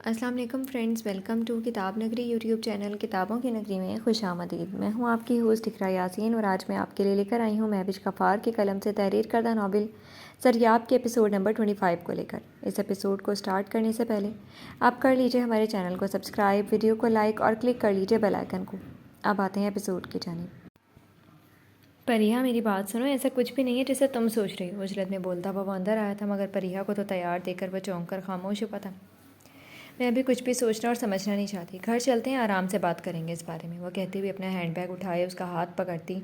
السلام علیکم friends, welcome to کتاب نگری یوٹیوب چینل کتابوں کی نگری میں خوش آمدید۔ میں ہوں آپ کی ہوسٹ اقرا یاسین اور آج میں آپ کے لیے لے کر آئی ہوں مہوش غفار کے قلم سے تحریر کردہ ناول زریاب کے ایپیسوڈ نمبر 25 کو لے کر۔ اس ایپیسوڈ کو سٹارٹ کرنے سے پہلے آپ کر لیجئے ہمارے چینل کو سبسکرائب، ویڈیو کو لائک اور کلک کر لیجئے بیل آئیکن کو۔ اب آتے ہیں ایپیسوڈ کی جانب۔ پریہ میری بات سنو، ایسا کچھ بھی نہیں ہے جیسے تم سوچ رہی ہو، اجرت میں بولتا ہوا وہ اندر آیا تھا، مگر پریہ کو تو تیار دیکھ کر وہ چونک کر خاموش ہوا تھا۔ میں ابھی کچھ بھی سوچنا اور سمجھنا نہیں چاہتی، گھر چلتے ہیں، آرام سے بات کریں گے اس بارے میں، وہ کہتے ہوئے اپنا ہینڈ بیگ اٹھائے اس کا ہاتھ پکڑتی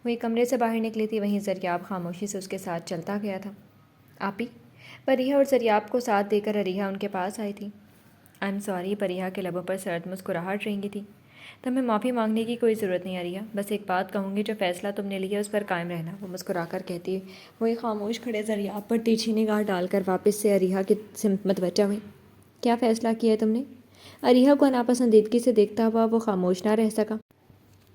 وہی کمرے سے باہر نکلی تھی۔ وہیں زریاب خاموشی سے اس کے ساتھ چلتا گیا تھا۔ آپی، پریہ اور زریاب کو ساتھ دے کر اریہا ان کے پاس آئی تھی۔ آئی ایم سوری، پریہ کے لبوں پر سرد مسکراہٹ رنگی تھی۔ تمہیں معافی مانگنے کی کوئی ضرورت نہیں اریہا، بس ایک بات کہوں گی، جو فیصلہ تم نے لیا اس پر قائم رہنا، وہ مسکرا کر کہتی وہی خاموش کھڑے زریاب پر تیرچھی نگاہ ڈال کر واپس سے اریہا کی سمت متوجہ ہوئی۔ کیا فیصلہ کیا ہے تم نے؟ اریہا کو ناپسندیدگی سے دیکھتا ہوا وہ خاموش نہ رہ سکا۔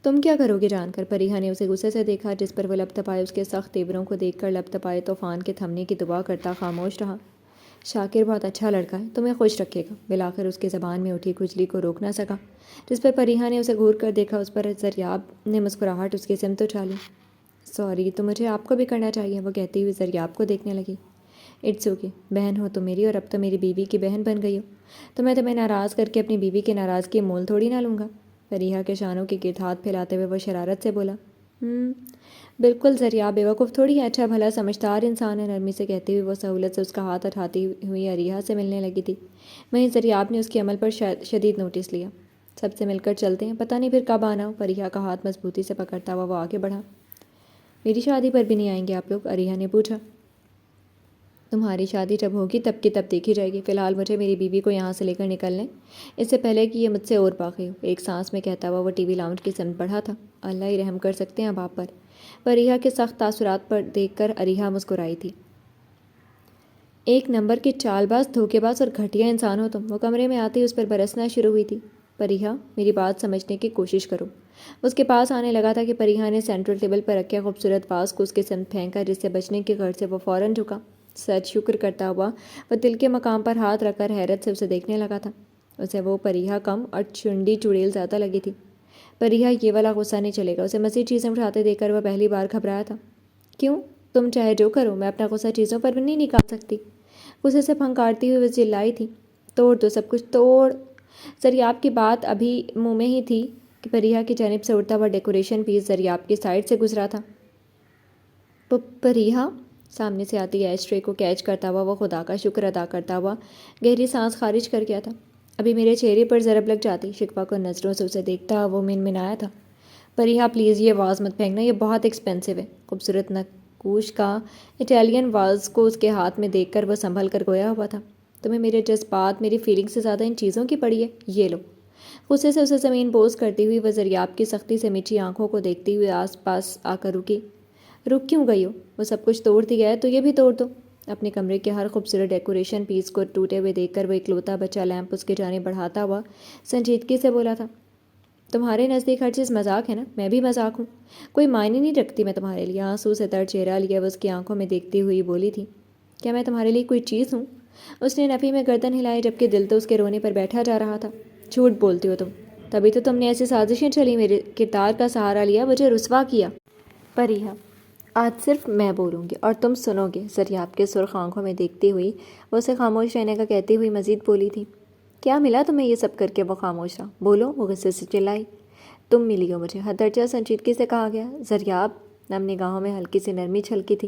تم کیا کرو گے جان کر؟ پریہ نے اسے غصے سے دیکھا، جس پر وہ لب تپائے اس کے سخت تیوروں کو دیکھ کر لب تپائے طوفان کے تھمنے کی دعا کرتا خاموش رہا۔ شاکر بہت اچھا لڑکا ہے، تمہیں خوش رکھے گا۔ بالآخر اس کی زبان میں اٹھی کھجلی کو روک نہ سکا، جس پر پریہ نے اسے گھور کر دیکھا۔ اس پر زریاب نے مسکراہٹ اس کی سمت اچھالی۔ سوری، تو مجھے آپ کو بھی کرنا چاہیے، وہ کہتی ہوئی زریاب کو دیکھنے لگی۔ اٹس اوکے، بہن ہو تم میری، اور اب تو میری بیوی کی بہن بن گئی ہو، تو میں تمہیں ناراض کر کے اپنی بیوی کی ناراضگی مول تھوڑی نہ لوں گا۔ پریہ کے شانوں کے گرد ہاتھ پھیلاتے ہوئے وہ شرارت سے بولا۔ بالکل، زریاب بیوقوف تھوڑی ہے، اچھا بھلا سمجھدار انسان ہے، نرمی سے کہتی ہوئی وہ سہولت سے اس کا ہاتھ اٹھاتی ہوئی اریہا سے ملنے لگی تھی۔ وہیں زریاب نے اس کے عمل پر شدید نوٹس لیا۔ سب سے مل کر چلتے ہیں، پتہ نہیں پھر کب آنا ہو۔ پریہ کا ہاتھ مضبوطی سے پکڑتا ہوا وہ آگے بڑھا۔ میری شادی پر بھی نہیں آئیں گے آپ لوگ؟ اریہا نے پوچھا۔ تمہاری شادی جب ہوگی تب کی تب دیکھی جائے گی، فی الحال مجھے میری بیوی کو یہاں سے لے کر نکلنے، اس سے پہلے کہ یہ مجھ سے اور باقی ہو۔ ایک سانس میں کہتا ہوا وہ ٹی وی لاؤنج کی سمت بڑھا تھا۔ اللہ ہی رحم کر سکتے ہیں اب آپ پر۔ پریہ کے سخت تاثرات پر دیکھ کر اریہا مسکرائی تھی۔ ایک نمبر کی چال باز، دھوکے باز اور گھٹیا انسان ہو تم، وہ کمرے میں آتے ہی اس پر برسنا شروع ہوئی تھی۔ پریہ، میری بات سمجھنے کی کوشش کرو۔ اس کے پاس آنے لگا تھا کہ پریہ نے سینٹرل ٹیبل پر رکھے خوبصورت واز کو اس کی سمت پھینکا، جس سے بچنے کی غرض سے وہ فوراً جھکا۔ سچ شکر کرتا ہوا وہ دل کے مقام پر ہاتھ رکھ کر حیرت سے اسے دیکھنے لگا تھا۔ اسے وہ پریہ کم اور چنڈی چڑیل زیادہ لگی تھی۔ پریہ یہ والا غصہ نہیں چلے گا، اسے مزید چیزیں اٹھاتے دیکھ کر وہ پہلی بار گھبرایا تھا۔ کیوں؟ تم چاہے جو کرو، میں اپنا غصہ چیزوں پر بھی نہیں نکال سکتی، غصے سے پھنکارتی ہوئی وہ چلائی تھی۔ توڑ دو سب کچھ، توڑ۔ زریاب کی بات ابھی منہ میں ہی تھی کہ پریہ کی جانب سے اڑتا ہوا ڈیکوریشن پیس زریاب کی سائڈ سے گزرا تھا۔ پریہ، سامنے سے آتی ایش ٹرے کو کیچ کرتا ہوا وہ خدا کا شکر ادا کرتا ہوا گہری سانس خارج کر گیا تھا۔ ابھی میرے چہرے پر ضرب لگ جاتی، شکوہ کو نظروں سے اسے دیکھتا وہ منمنایا تھا۔ پریہ پلیز یہ واز مت پھینکنا، یہ بہت ایکسپینسو ہے۔ خوبصورت نقوش کا اٹیلین واز کو اس کے ہاتھ میں دیکھ کر وہ سنبھل کر گویا ہوا تھا۔ تمہیں میرے جذبات، میری فیلنگ سے زیادہ ان چیزوں کی پڑی ہے، یہ لو۔ غصے سے اسے زمین بوس کرتی ہوئی وہ زریاب کی سختی سے میٹھی آنکھوں کو دیکھتی ہوئی آس پاس آ کر رکی۔ رک کیوں گئی ہو؟ وہ سب کچھ توڑ دیا ہے تو یہ بھی توڑ دو۔ اپنے کمرے کے ہر خوبصورت ڈیکوریشن پیس کو ٹوٹے ہوئے دیکھ کر وہ اکلوتا بچہ لیمپ اس کی جانب بڑھاتا ہوا سنجیدگی سے بولا تھا۔ تمہارے نزدیک ہر چیز مذاق ہے نا؟ میں بھی مذاق ہوں، کوئی معنی نہیں رکھتی میں تمہارے لیے۔ آنسو سے تر چہرہ لیے وہ اس کی آنکھوں میں دیکھتی ہوئی بولی تھی۔ کیا میں تمہارے لیے کوئی چیز ہوں؟ اس نے نفی میں گردن ہلائی، جبکہ دل تو اس کے رونے پر بیٹھا جا رہا تھا۔ جھوٹ بولتی ہو تم، تبھی تو تم نے ایسی سازشیں چلی، میرے کردار کا سہارا لیا، مجھے رسوا کیا۔ پریہ، آج صرف میں بولوں گی اور تم سنو گے، زریاب کے سرخ آنکھوں میں دیکھتی ہوئی وہ اسے خاموش رہنے کا کہتی ہوئی مزید بولی تھی۔ کیا ملا تمہیں یہ سب کر کے؟ وہ خاموش رہا۔ بولو، وہ غصے سے چلائی۔ تم ملی ہو مجھے، حد درجہ سنجیدگی سے کہا گیا۔ زریاب، نم نگاہوں میں ہلکی سی نرمی چھلکی تھی۔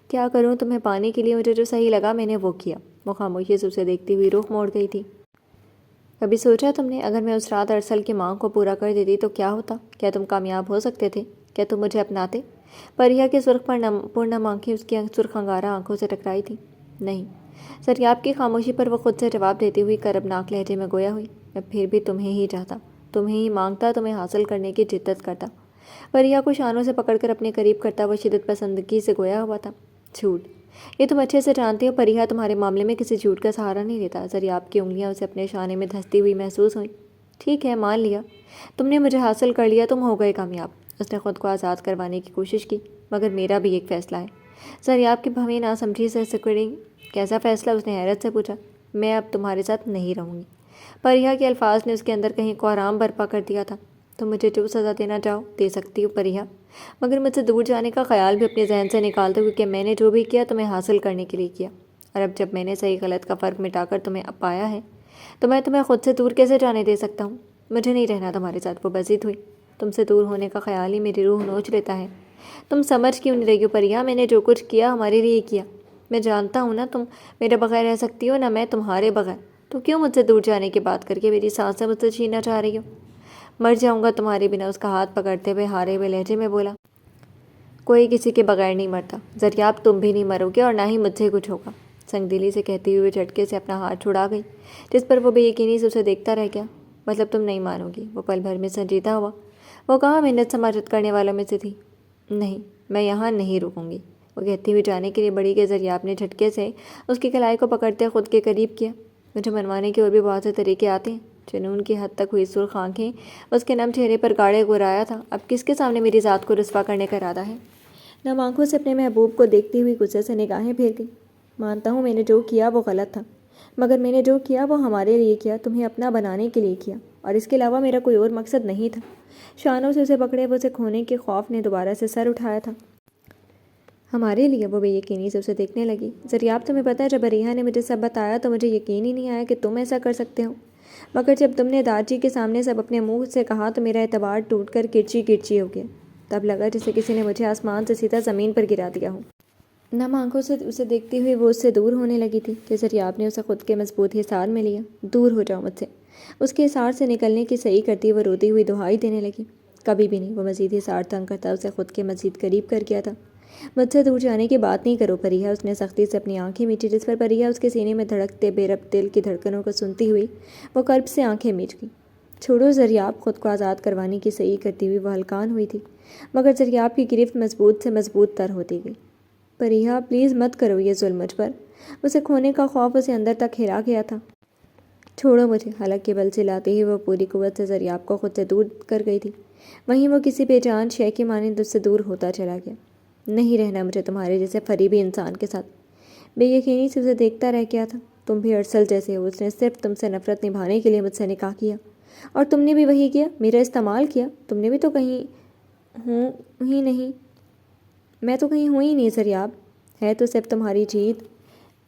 کیا کروں، تمہیں پانے کے لیے مجھے جو صحیح لگا میں نے وہ کیا۔ وہ خاموشی سے اسے دیکھتی ہوئی رخ موڑ گئی تھی۔ کبھی سوچا تم نے، اگر میں اس رات ارسل کی مانگ کو پورا کر دیتی تو کیا ہوتا؟ کیا تم کامیاب ہو سکتے تھے؟ کیا تم مجھے اپناتے؟ پریہ کے سرخ پر پورنم آنکھیں اس کی سرخ انگارہ آنکھوں سے ٹکرائی تھی۔ نہیں۔ زریاب کی خاموشی پر وہ خود سے جواب دیتی ہوئی کربناک لہجے میں گویا ہوئی۔ میں پھر بھی تمہیں ہی چاہتا، تمہیں ہی مانگتا، تمہیں حاصل کرنے کی جدت کرتا۔ پریہ کو شانوں سے پکڑ کر اپنے قریب کرتا وہ شدت پسندگی سے گویا ہوا تھا۔ جھوٹ، یہ تم اچھے سے جانتی ہو، پریہ تمہارے معاملے میں کسی جھوٹ کا سہارا نہیں لیتا۔ زریاب کی انگلیاں اسے اپنے شانے میں دھنستی ہوئی محسوس ہوئیں۔ ٹھیک ہے، مان لیا، تم نے مجھے حاصل کر لیا، تم ہو گئے کامیاب۔ اس نے خود کو آزاد کروانے کی کوشش کی۔ مگر میرا بھی ایک فیصلہ ہے۔ زریاب کی بھویں ناسمجھی سے سکڑی۔ کیسا فیصلہ؟ اس نے حیرت سے پوچھا۔ میں اب تمہارے ساتھ نہیں رہوں گی۔ پریہ کے الفاظ نے اس کے اندر کہیں کوہرام برپا کر دیا تھا۔ تم مجھے جو سزا دینا چاہو دے سکتی ہو پریہ، مگر مجھ سے دور جانے کا خیال بھی اپنے ذہن سے نکال دو، کیونکہ میں نے جو بھی کیا تمہیں حاصل کرنے کے لیے کیا، اور اب جب میں نے صحیح غلط کا فرق مٹا کر تمہیں پایا ہے تو میں تمہیں خود سے دور کیسے جانے دے سکتا ہوں؟ مجھے نہیں رہنا تمہارے ساتھ۔ وہ بزید ہوئی۔ تم سے دور ہونے کا خیال ہی میری روح نوچ لیتا ہے۔ تم سمجھ کیوں نہیں رہی ہو پریہ؟ میں نے جو کچھ کیا ہمارے لیے کیا۔ میں جانتا ہوں نہ تم میرے بغیر رہ سکتی ہو، نہ میں تمہارے بغیر، تو کیوں مجھ سے دور جانے کی بات کر کے میری سانسیں مجھ سے چھیننا چاہ رہی ہو؟ مر جاؤں گا تمہارے بنا، اس کا ہاتھ پکڑتے ہوئے ہارے ہوئے لہجے میں بولا۔ کوئی کسی کے بغیر نہیں مرتا زریاب، تم بھی نہیں مرو گے اور نہ ہی مجھ سے کچھ ہوگا، سنگ دلی سے کہتی ہوئے جھٹکے سے اپنا ہاتھ چھڑا گئی، جس پر وہ بے یقینی سے اسے دیکھتا رہ گیا۔ مطلب تم نہیں مانو گی؟ وہ پل بھر میں سنجیدہ ہوا۔ وہ کہاں محنت سماجت کرنے والوں میں سے تھی۔ نہیں، میں یہاں نہیں رکوں گی، وہ کہتی ہوئی جانے کے لیے بڑی کہ زریاب نے جھٹکے سے اس کی کلائی کو پکڑتے خود کے قریب کیا۔ مجھے منوانے کے اور بھی بہت سے طریقے آتے ہیں۔ جنون کی حد تک ہوئی سرخ آنکھیں اس کے نم چہرے پر گاڑے گرایا تھا۔ اب کس کے سامنے میری ذات کو رسوا کرنے کا ارادہ ہے؟ نم آنکھوں سے اپنے محبوب کو دیکھتی ہوئی غصے سے نگاہیں پھیر گئی۔ مانتا ہوں میں نے جو کیا وہ غلط تھا، مگر میں نے جو کیا وہ ہمارے لیے کیا، تمہیں اپنا بنانے کے لیے کیا، اور اس کے علاوہ میرا کوئی اور مقصد نہیں تھا۔ شانوں سے اسے پکڑے وہ اسے کھونے کے خوف نے دوبارہ سے سر اٹھایا تھا۔ ہمارے لیے؟ وہ بے یقینی سے اسے دیکھنے لگی۔ زریاب تمہیں پتہ ہے جب پریہ نے مجھے سب بتایا تو مجھے یقین ہی نہیں آیا کہ تم ایسا کر سکتے ہو، مگر جب تم نے داجی کے سامنے سب اپنے منہ سے کہا تو میرا اعتبار ٹوٹ کر کرچی کرچی ہو گیا۔ تب لگا جیسے کسی نے مجھے آسمان سے سیدھا زمین پر گرا دیا ہو۔ نم آنکھوں سے اسے دیکھتی ہوئی وہ اس سے دور ہونے لگی تھی کہ زریاب نے اسے خود کے مضبوط حصار میں لیا۔ دور ہو جاؤ مجھ سے۔ اس کے حصار سے نکلنے کی صحیح کرتی وہ روتی ہوئی دہائی دینے لگی۔ کبھی بھی نہیں، وہ مزید حصار تنگ کرتا اسے خود کے مزید قریب کر گیا تھا۔ مجھ سے دور جانے کی بات نہیں کرو پریہ، اس نے سختی سے اپنی آنکھیں میچی، جس پر پریہ اس کے سینے میں دھڑکتے بے ربط دل کی دھڑکنوں کو سنتی ہوئی وہ قلب سے آنکھیں میچ گئی۔ چھوڑو زریاب، خود کو آزاد کروانے کی صحیح کرتی ہوئی وہ ہلکان ہوئی تھی، مگر زریاب کی گرفت مضبوط سے مضبوط تر ہوتی گئی۔ پریہ پلیز مت کرو یہ ظلم مجھ پر۔ اسے کھونے کا خوف اسے اندر تک ہلا گیا تھا۔ چھوڑو مجھے، حلق کے بل سے لاتے ہی وہ پوری قوت سے زریاب کو خود سے دور کر گئی تھی۔ وہیں وہ کسی بے جان شے کی مانند اس سے دور ہوتا چلا گیا۔ نہیں رہنا مجھے تمہارے جیسے فریبی انسان کے ساتھ۔ بے یقینی سے اسے دیکھتا رہ گیا تھا۔ تم بھی ارسل جیسے ہو، اس نے صرف تم سے نفرت نبھانے کے لیے مجھ سے نکاح کیا، اور تم نے بھی وہی کیا، میرا استعمال کیا۔ تم نے بھی تو کہیں ہوں ہی نہیں، میں تو کہیں ہوں ہی نہیں زریاب، ہے تو صرف تمہاری جیت۔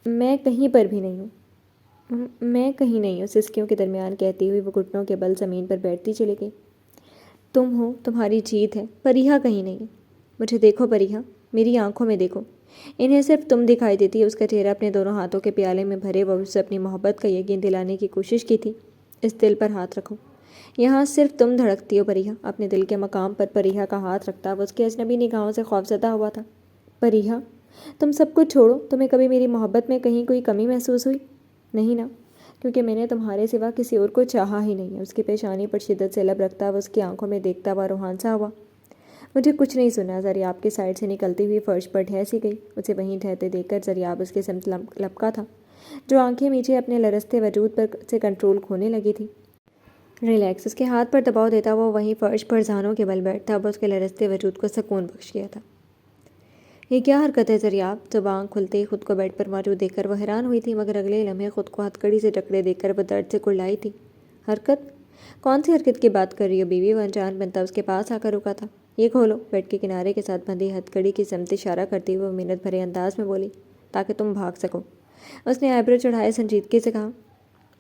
میں کہیں پر بھی نہیں ہوں، میں کہیں نہیں ہوں، سسکیوں کے درمیان کہتی ہوئی وہ گھٹنوں کے بل زمین پر بیٹھتی چلی گئی۔ تم ہو، تمہاری جیت ہے، پریہ کہیں نہیں۔ مجھے دیکھو پریہ، میری آنکھوں میں دیکھو، انہیں صرف تم دکھائی دیتی ہے۔ اس کا چہرہ اپنے دونوں ہاتھوں کے پیالے میں بھرے وہ اسے اپنی محبت کا یقین دلانے کی کوشش کی تھی۔ اس دل پر ہاتھ رکھو، یہاں صرف تم دھڑکتی ہو پریہ۔ اپنے دل کے مقام پر پریہ کا ہاتھ رکھتا وہ اس کی اجنبی نگاہوں سے خوفزدہ ہوا تھا۔ پریہ، تم سب کچھ چھوڑو، تمہیں کبھی میری محبت میں کہیں کوئی کمی محسوس ہوئی؟ نہیں نا، کیونکہ میں نے تمہارے سوا کسی اور کو چاہا ہی نہیں ہے۔ اس کی پیشانی پر شدت سے لب رکھتا وہ اس کی آنکھوں میں دیکھتا ہوا روحان سا ہوا۔ مجھے کچھ نہیں سنا۔ زریاب کی سائڈ سے نکلتی ہوئی فرش پر ڈھہ سی گئی۔ اسے وہیں ڈھہتے دیکھ کر زریاب اس کے سمت لپکا تھا، جو آنکھیں میچے اپنے لرزتے وجود پر سے کنٹرول کھونے لگی تھی۔ ریلیکس، اس کے ہاتھ پر دباؤ دیتا وہ وہیں فرش پر زانوں کے بل بیٹھتا وہ اس کے لرزتے وجود کو سکون بخش گیا تھا۔ یہ کیا حرکت ہے زریاب؟ جب آنکھ کھلتے ہی خود کو بیڈ پر موجود دیکھ کر وہ حیران ہوئی تھی، مگر اگلے لمحے خود کو ہتھکڑی سے جکڑے دیکھ کر وہ درد سے کڑلائی تھی۔ حرکت؟ کون سی حرکت کی بات کر رہی ہو بیوی؟ وہ انجان بنتا اس کے پاس آ کر رکا تھا۔ یہ کھولو، بیڈ کے کنارے کے ساتھ بندھی ہتھکڑی کی سمت اشارہ کرتی ہوئے وہ منت بھرے انداز میں بولی، تاکہ تم بھاگ سکو۔ اس نے آئیبرو چڑھائے سنجیدگی سے کہا۔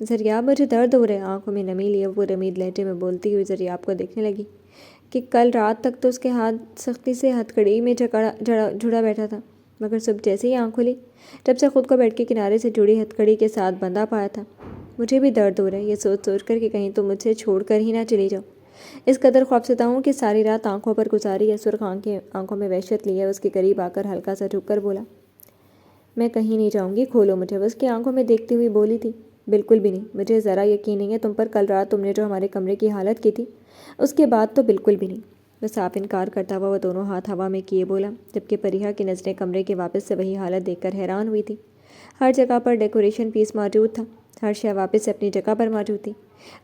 زریاب، مجھے درد ہو رہا ہے، آنکھوں میں نمی لیے وہ رمید لہجے میں بولتی ہوئی زریاب کو دیکھنے لگی کہ کل رات تک تو اس کے ہاتھ سختی سے ہتھکڑی میں جڑا بیٹھا تھا، مگر صبح جیسے ہی آنکھ کھلی، جب سے خود کو بیڈ کے کنارے سے جڑی ہتھکڑی کے ساتھ بندھا پایا تھا، مجھے بھی درد ہو رہا ہے، یہ سوچ سوچ کر کہ کہیں تم مجھ سے چھوڑ کر ہی نہ چلی جاؤ۔ اس قدر خوفزدہ ہوں کہ ساری رات آنکھوں پر گزاری ہے۔ سرخ آنکھوں میں وحشت لی ہے، اس کے قریب آ کر ہلکا سا جھک کر بولا، میں کہیں نہیں جاؤں گی، کھولو مجھے۔ وہ اس کی آنکھوں میں دیکھتی ہوئی بولی تھی، بالکل بھی نہیں، مجھے ذرا یقین نہیں ہے تم پر، کل رات تم نے جو ہمارے کمرے کی حالت کی تھی اس کے بعد تو بالکل بھی نہیں۔ وہ صاف انکار کرتا ہوا وہ دونوں ہاتھ ہوا میں کیے بولا، جبکہ پریہ کی نظریں کمرے کے واپس سے وہی حالت دیکھ کر حیران ہوئی تھی۔ ہر جگہ پر ڈیکوریشن پیس موجود تھا، ہر شے واپس سے اپنی جگہ پر موجود تھی۔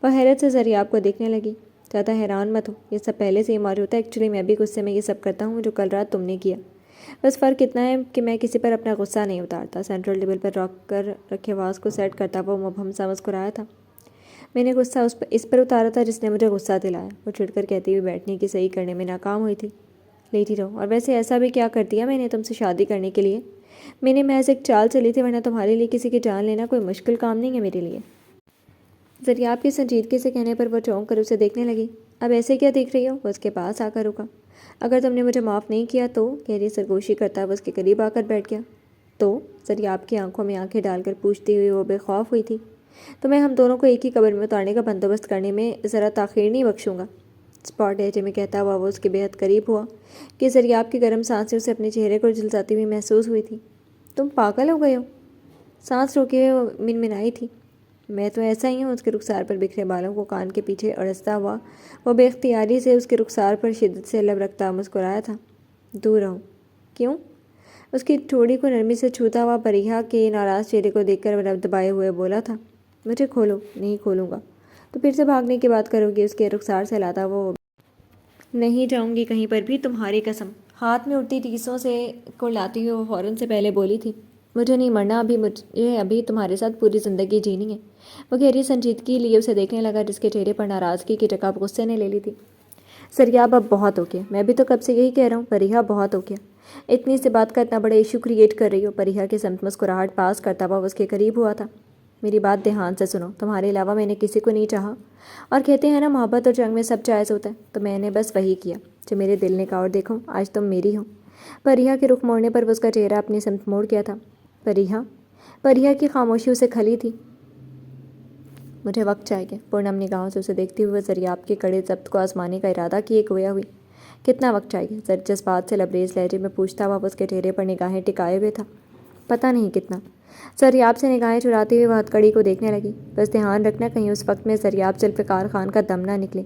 وہ حیرت سے زریاب کو دیکھنے لگی۔ زیادہ حیران مت ہو، یہ سب پہلے سے ہی موجود تھا، ایکچولی میں بھی غصے میں یہ سب کرتا ہوں جو کل رات تم نے کیا، بس فرق اتنا ہے کہ میں کسی پر اپنا غصہ نہیں اتارتا۔ سینٹرل ٹیبل پر رکھ کر رکھے واز کو سیٹ کرتا وہ مبہم سا مسکرایا تھا۔ میں نے غصہ اس پر اتارا تھا جس نے مجھے غصہ دلایا، وہ چڑھ کر کہتی ہوئی بیٹھنے کی صحیح کرنے میں ناکام ہوئی تھی۔ لیٹی رہو، اور ویسے ایسا بھی کیا کر دیا میں نے تم سے شادی کرنے کے لیے؟ میں نے محض ایک چال چلی تھی، ورنہ تمہارے لیے کسی کی جان لینا کوئی مشکل کام نہیں ہے میرے لیے۔ زریاب کی سنجیدگی سے کہنے پر وہ چونک کر اسے دیکھنے لگی۔ اب ایسے کیا دیکھ رہی ہو؟ وہ اس کے پاس آ کر رکا۔ اگر تم نے مجھے معاف نہیں کیا تو، گہری سرگوشی کرتا وہ اس کے قریب آ کر بیٹھ گیا۔ تو زریاب کی آنکھوں میں آنکھیں ڈال کر پوچھتی ہوئی وہ بے خوف ہوئی تھی۔ تو میں ہم دونوں کو ایک ہی قبر میں اتارنے کا بندوبست کرنے میں ذرا تاخیر نہیں بخشوں گا، اسپاٹ لہجے میں کہتا ہوا وہ اس کے بےحد قریب ہوا کہ زریاب کی گرم سانسیں اسے اپنے چہرے کو جھلساتی ہوئی محسوس ہوئی تھی۔ تم پاگل ہو گئے ہو؟ سانس روکے ہوئے وہ منمنائی تھی۔ میں تو ایسا ہی ہوں۔ اس کے رخسار پر بکھرے بالوں کو کان کے پیچھے اڑستا ہوا وہ بے اختیاری سے اس کے رخسار پر شدت سے لب رکھتا مسکرایا تھا۔ دور رہو۔ کیوں؟ اس کی ٹھوڑی کو نرمی سے چھوتا ہوا پریحا کے ناراض چہرے کو دیکھ کر وہ لب دبائے ہوئے بولا تھا۔ مجھے کھولو۔ نہیں کھولوں گا تو پھر سے بھاگنے کی بات کرو گی؟ اس کے رخسار سے لاتا وہ نہیں جاؤں گی کہیں پر بھی، تمہاری قسم۔ ہاتھ میں اڑتی ٹیسوں سے کو لاتی ہوئی وہ فوراً سے پہلے بولی تھی۔ مجھے نہیں مرنا، مجھے ابھی تمہارے ساتھ پوری زندگی جینی ہے۔ وہ گہری سنجیدگی لیے اسے دیکھنے لگا جس کے چہرے پر ناراضگی کی جگہ غصے نے لے لی تھی۔ زریاب اب بہت ہو گیا، میں بھی تو کب سے یہی کہہ رہا ہوں، پریحا بہت ہو گیا۔ اتنی سی بات کا اتنا بڑا ایشو کریٹ کر رہی ہو؟ پریحا کے سمت مسکراہٹ پاس کرتا ہوا اس کے قریب ہوا تھا۔ میری بات دھیان سے سنو، تمہارے علاوہ میں نے کسی کو نہیں چاہا، اور کہتے ہیں نا محبت اور جنگ میں سب جائز ہوتا ہے، تو میں نے بس وہی کیا جو میرے دل نے کہا، اور دیکھو آج تم میری ہو۔ پریحا کے رخ موڑنے پر وہ اس کا چہرہ اپنی سمت موڑ گیا تھا۔ پریحا کی خاموشی اسے کھلی تھی۔ مجھے وقت چاہیے۔ پورنم نگاہوں سے اسے دیکھتی ہوئے زریاب کے کڑے ضبط کو آزمانے کا ارادہ کیے گویا ہوئی۔ کتنا وقت چاہیے؟ جذبات سے لبریز لہجے میں پوچھتا ہوا وہ اس کے چہرے پر نگاہیں ٹکائے ہوئے تھا۔ پتہ نہیں کتنا۔ زریاب سے نگاہیں چراتے ہوئے وہ ہتھکڑی کو دیکھنے لگی۔ بس دھیان رکھنا کہیں اس وقت میں زریاب ذوالفقار خان کا دم نہ نکلے۔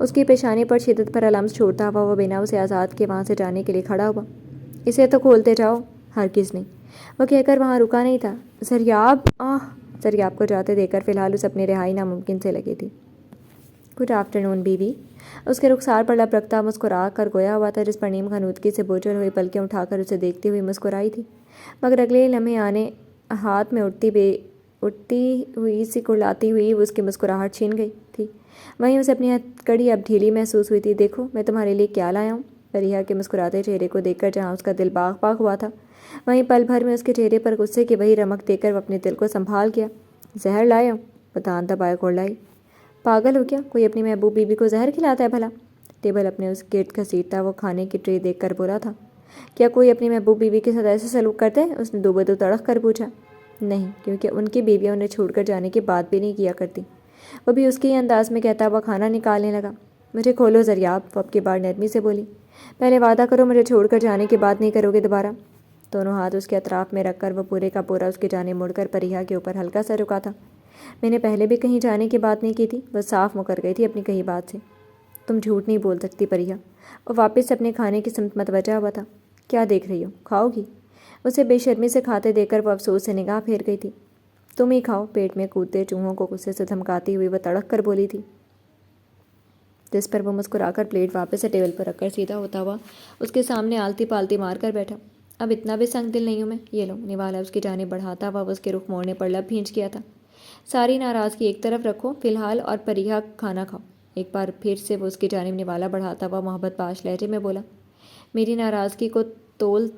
اس کی پیشانی پر شدت پر لمس چھوڑتا ہوا وہ بنا اسے آزاد کے وہاں سے جانے کے لیے کھڑا ہوا۔ اسے تو کھولتے جاؤ۔ ہرگز نہیں، وہ کہہ کر وہاں رکا نہیں تھا۔ زریاب کو جاتے دیکھ کر فی الحال اسے اپنی رہائی ناممکن سے لگی تھی۔ گڈ آفٹرنون بیوی۔ اس کے رخسار پر لب رکھتا مسکرا کر گویا ہوا تھا جس پر نیم غنودگی سے بوجھل ہوئی پلکیں اٹھا کر اسے دیکھتی ہوئی مسکرائی تھی، مگر اگلے لمحے آنے ہاتھ میں اٹھتی ہوئی سی کڑلاتی ہوئی اس کی مسکراہٹ چھین گئی تھی۔ وہیں اسے اپنی ہتھکڑی اب ڈھیلی محسوس ہوئی تھی۔ دیکھو میں تمہارے لیے کیا لایا ہوں۔ پریحا کے مسکراتے چہرے کو دیکھ کر جہاں اس کا دل باغ باغ ہوا تھا، وہیں پل بھر میں اس کے چہرے پر غصے کی وہی رمق دیکھ کر وہ اپنے دل کو سنبھال گیا۔ زہر لایا ہوں؟ وہ دانت دبائے کھولائی۔ پاگل ہو کیا؟ کوئی اپنی محبوب بیوی کو زہر کھلاتا ہے بھلا؟ ٹیبل اپنے اس گرد گھسیٹتا وہ کھانے کی ٹرے دیکھ کر بولا تھا۔ کیا کوئی اپنی محبوب بیوی کے ساتھ ایسے سلوک کرتا ہے؟ اس نے دو بدو تڑق کر پوچھا۔ نہیں، کیونکہ ان کی بیویاں انہیں چھوڑ کر جانے کی بات بھی نہیں کیا کرتی۔ وہ بھی اس کے ہی انداز میں کہتا ہوا کھانا نکالنے لگا۔ مجھے کھولو زریاب، وہ اب کی بار نرمی سے بولی۔ پہلے وعدہ کرو مجھے چھوڑ کر جانے کی بات نہیں کرو گے دوبارہ۔ دونوں ہاتھ اس کے اطراف میں رکھ کر وہ پورے کا پورا اس کی جانب مڑ کر پریحا کے اوپر ہلکا سا رکا تھا۔ میں نے پہلے بھی کہیں جانے کی بات نہیں کی تھی۔ وہ صاف مکر گئی تھی اپنی کہی بات سے۔ تم جھوٹ نہیں بول سکتی پریحا۔ وہ واپس اپنے کھانے کی سمت متوجہ ہوا تھا۔ کیا دیکھ رہی ہو؟ کھاؤ گی؟ اسے بے شرمی سے کھاتے دیکھ کر وہ افسوس سے نگاہ پھیر گئی تھی۔ تم ہی کھاؤ، پیٹ میں کودتے چوہوں کو غصے سے دھمکاتی ہوئی وہ تڑق کر بولی تھی، جس پر وہ مسکرا کر پلیٹ واپس سے ٹیبل پر رکھ کر سیدھا ہوتا ہوا اس کے سامنے آلتی پالتی مار کر بیٹھا۔ اب اتنا بھی سنگ دل نہیں ہوں میں، یہ لو۔ نوالا اس کی جانب بڑھاتا ہوا وہ اس کے رخ موڑنے پر لب بھینچ گیا تھا۔ ساری ناراضگی ایک طرف رکھو فی الحال اور پریحا کھانا کھاؤ۔ ایک بار پھر سے وہ اس کی جانب نوالا بڑھاتا ہوا محبت باش لہجے میں بولا۔ میری ناراضگی کو طول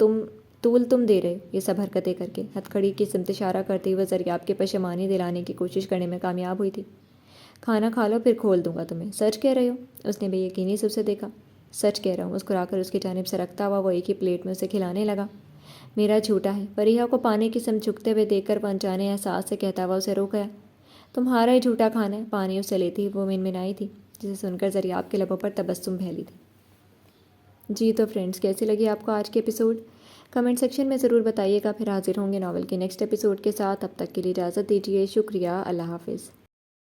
تم دے رہے ہو یہ سب حرکتیں کر کے۔ ہتھکڑی کی سمت اشارہ کرتے ہوئے زریاب کی پشیمانی دلانے کی کوشش کرنے میں کامیاب ہوئی تھی۔ کھانا کھا لو پھر کھول دوں گا تمہیں۔ سچ کہہ رہے ہو؟ اس نے بے یقینی سے اسے دیکھا۔ سچ کہہ رہا ہوں، مسکرا کر اس کی جانب سے رکھتا ہوا وہ ایک ہی پلیٹ میں اسے کھلانے لگا۔ میرا جھوٹا ہے۔ پریحا کو پانی کی سمت جھکتے ہوئے دیکھ کر وہ انجانے احساس سے کہتا ہوا اسے روک گیا۔ تمہارا ہی جھوٹا کھانا ہے۔ پانی اسے لیتی وہ منمنائی تھی، جسے سن کر زریاب کے لبوں پر تبسم پھیلی تھی۔ جی تو فرینڈس، کیسی لگی آپ کو آج کے ایپیسوڈ؟ کمنٹ سیکشن میں ضرور بتائیے گا۔ پھر حاضر ہوں گے ناول کے نیکسٹ ایپیسوڈ کے ساتھ۔ اب تک کے لیے اجازت دیجیے۔ شکریہ۔ اللہ حافظ۔